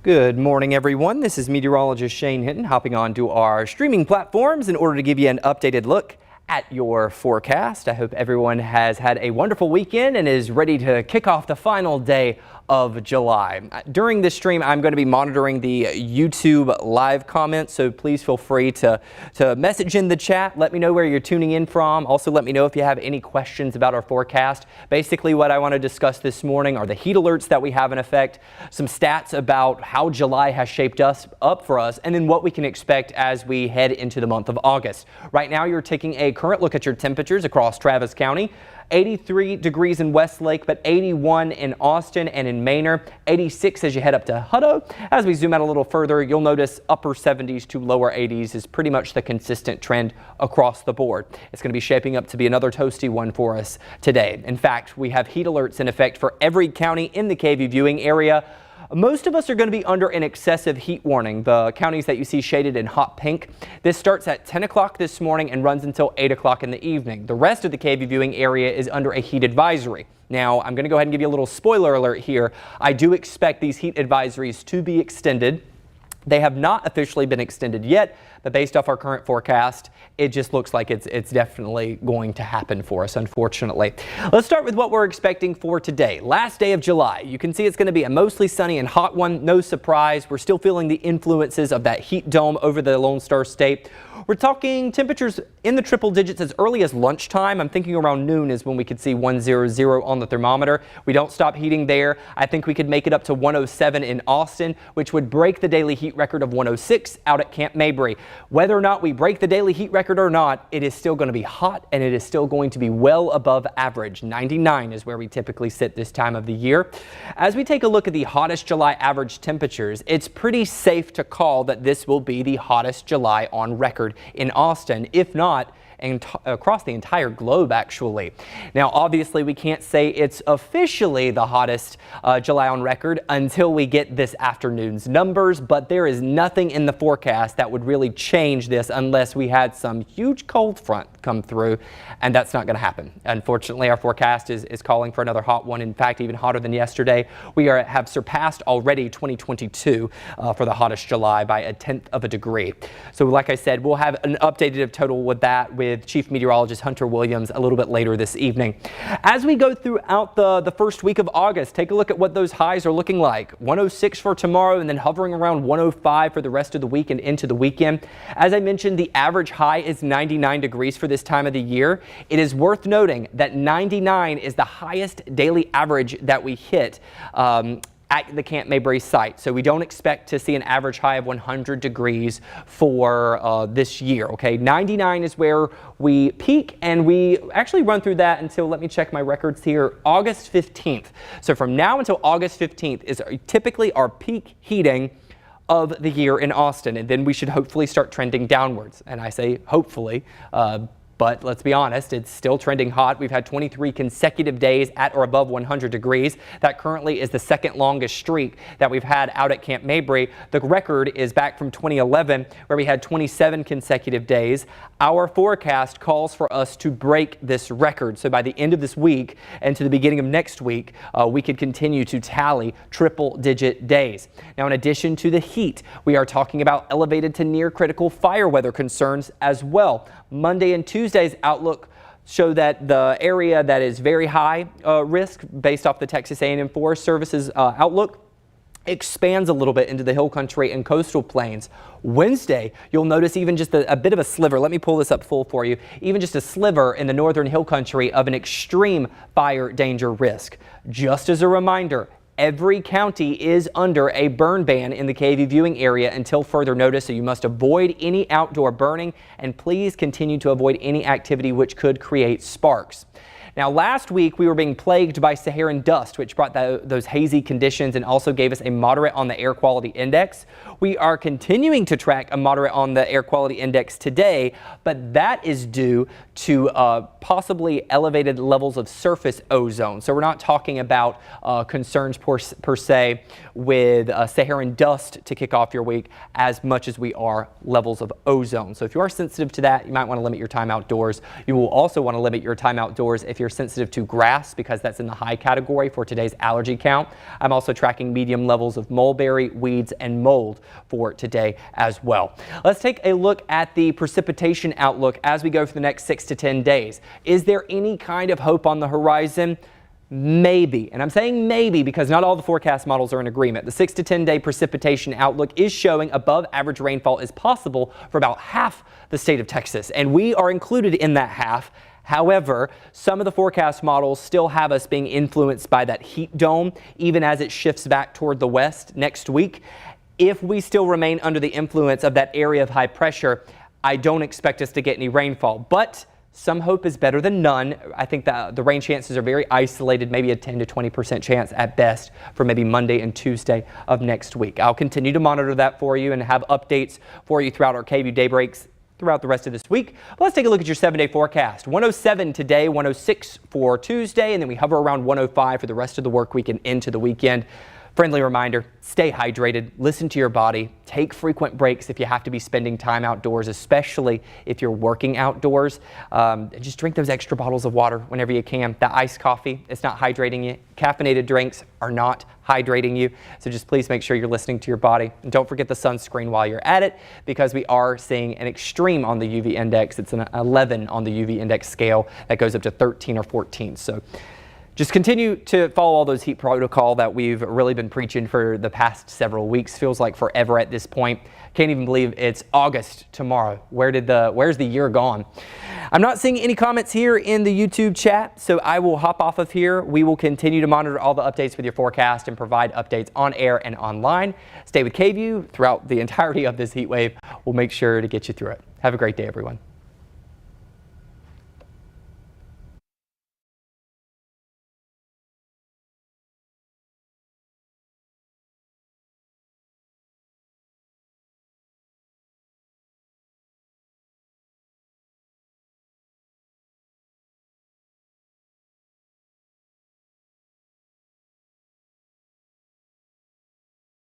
Good morning, everyone. This is meteorologist Shane Hinton hopping on to our streaming platforms in order to give you an updated look at your forecast. I hope everyone has had a wonderful weekend and is ready to kick off the final day of July. During this stream, I'm going to be monitoring the YouTube live comments, so please feel free to message in the chat. Let me know where you're tuning in from. Also, let me know if you have any questions about our forecast. Basically, what I want to discuss this morning are the heat alerts that we have in effect, some stats about how July has shaped up for us, and then what we can expect as we head into the month of August. Right now, you're taking a current look at your temperatures across Travis County. 83 degrees in Westlake, but 81 in Austin and in Manor, 86 as you head up to Hutto. As we zoom out a little further, you'll notice upper 70s to lower 80s is pretty much the consistent trend across the board. It's going to be shaping up to be another toasty one for us today. In fact, we have heat alerts in effect for every county in the KVUE viewing area. Most of us are going to be under an excessive heat warning, the counties that you see shaded in hot pink. This starts at 10 o'clock this morning and runs until 8 o'clock in the evening. The rest of the KVUE viewing area is under a heat advisory. Now, I'm going to go ahead and give you a little spoiler alert here. I do expect these heat advisories to be extended. They have not officially been extended yet, but based off our current forecast, it just looks like it's definitely going to happen for us, unfortunately. Let's start with what we're expecting for today. Last day of July. You can see it's going to be a mostly sunny and hot one. No surprise. We're still feeling the influences of that heat dome over the Lone Star State. We're talking temperatures in the triple digits as early as lunchtime. I'm thinking around noon is when we could see 100 on the thermometer. We don't stop heating there. I think we could make it up to 107 in Austin, which would break the daily heat record of 106 out at Camp Mabry. Whether or not we break the daily heat record or not, it is still going to be hot and it is still going to be well above average. 99 is where we typically sit this time of the year. As we take a look at the hottest July average temperatures, it's pretty safe to call that this will be the hottest July on record in Austin, if not across the entire globe, actually. Now, obviously, we can't say it's officially the hottest July on record until we get this afternoon's numbers, but there is nothing in the forecast that would really change this unless we had some huge cold front come through, and that's not going to happen. Unfortunately, our forecast is calling for another hot one. In fact, even hotter than yesterday. We have surpassed already 2022 for the hottest July by 1/10 of a degree. So like I said, we'll have an updated total with that with Chief Meteorologist Hunter Williams a little bit later this evening. As we go throughout the first week of August, take a look at what those highs are looking like. 106 for tomorrow and then hovering around 105 for the rest of the week and into the weekend. As I mentioned, the average high is 99 degrees for this time of the year. It is worth noting that 99 is the highest daily average that we hit at the Camp Mabry site. So we don't expect to see an average high of 100 degrees for this year. Okay, 99 is where we peak, and we actually run through that until, let me check my records here, August 15th. So from now until August 15th is typically our peak heating of the year in Austin, and then we should hopefully start trending downwards. And I say hopefully, but let's be honest, it's still trending hot. We've had 23 consecutive days at or above 100 degrees. That currently is the second longest streak that we've had out at Camp Mabry. The record is back from 2011, where we had 27 consecutive days. Our forecast calls for us to break this record. So by the end of this week and to the beginning of next week, we could continue to tally triple-digit days. Now, in addition to the heat, we are talking about elevated to near critical fire weather concerns as well. Monday and Tuesday's outlook show that the area that is very high risk based off the Texas A&M Forest Service's outlook expands a little bit into the hill country and coastal plains. Wednesday, you'll notice even just a bit of a sliver. Let me pull this up full for you. Even just a sliver in the northern hill country of an extreme fire danger risk. Just as a reminder, every county is under a burn ban in the KVUE viewing area until further notice, so you must avoid any outdoor burning and please continue to avoid any activity which could create sparks. Now, last week we were being plagued by Saharan dust, which brought those hazy conditions and also gave us a moderate on the air quality index. We are continuing to track a moderate on the air quality index today, but that is due to possibly elevated levels of surface ozone. So we're not talking about concerns per se with Saharan dust to kick off your week as much as we are levels of ozone. So if you are sensitive to that, you might want to limit your time outdoors. You will also want to limit your time outdoors if you're you're sensitive to grass because that's in the high category for today's allergy count. I'm also tracking medium levels of mulberry, weeds, and mold for today as well. Let's take a look at the precipitation outlook as we go for the next 6 to 10 days. Is there any kind of hope on the horizon? Maybe, and I'm saying maybe because not all the forecast models are in agreement. The 6 to 10 day precipitation outlook is showing above average rainfall is possible for about half the state of Texas, and we are included in that half. However, some of the forecast models still have us being influenced by that heat dome, even as it shifts back toward the west next week. If we still remain under the influence of that area of high pressure, I don't expect us to get any rainfall, but some hope is better than none. I think that the rain chances are very isolated, maybe a 10 to 20% chance at best for maybe Monday and Tuesday of next week. I'll continue to monitor that for you and have updates for you throughout our KVUE Daybreaks throughout the rest of this week. But let's take a look at your 7-day forecast. 107 today, 106 for Tuesday, and then we hover around 105 for the rest of the work week and into the weekend. Friendly reminder, stay hydrated, listen to your body, take frequent breaks if you have to be spending time outdoors, especially if you're working outdoors. Just drink those extra bottles of water whenever you can. That iced coffee, it's not hydrating you. Caffeinated drinks are not hydrating you. So just please make sure you're listening to your body. And don't forget the sunscreen while you're at it, because we are seeing an extreme on the UV index. It's an 11 on the UV index scale that goes up to 13 or 14. So just continue to follow all those heat protocol that we've really been preaching for the past several weeks. Feels like forever at this point. Can't even believe it's August tomorrow. Where's the year gone? I'm not seeing any comments here in the YouTube chat, so I will hop off of here. We will continue to monitor all the updates with your forecast and provide updates on air and online. Stay with KVUE throughout the entirety of this heat wave. We'll make sure to get you through it. Have a great day, everyone.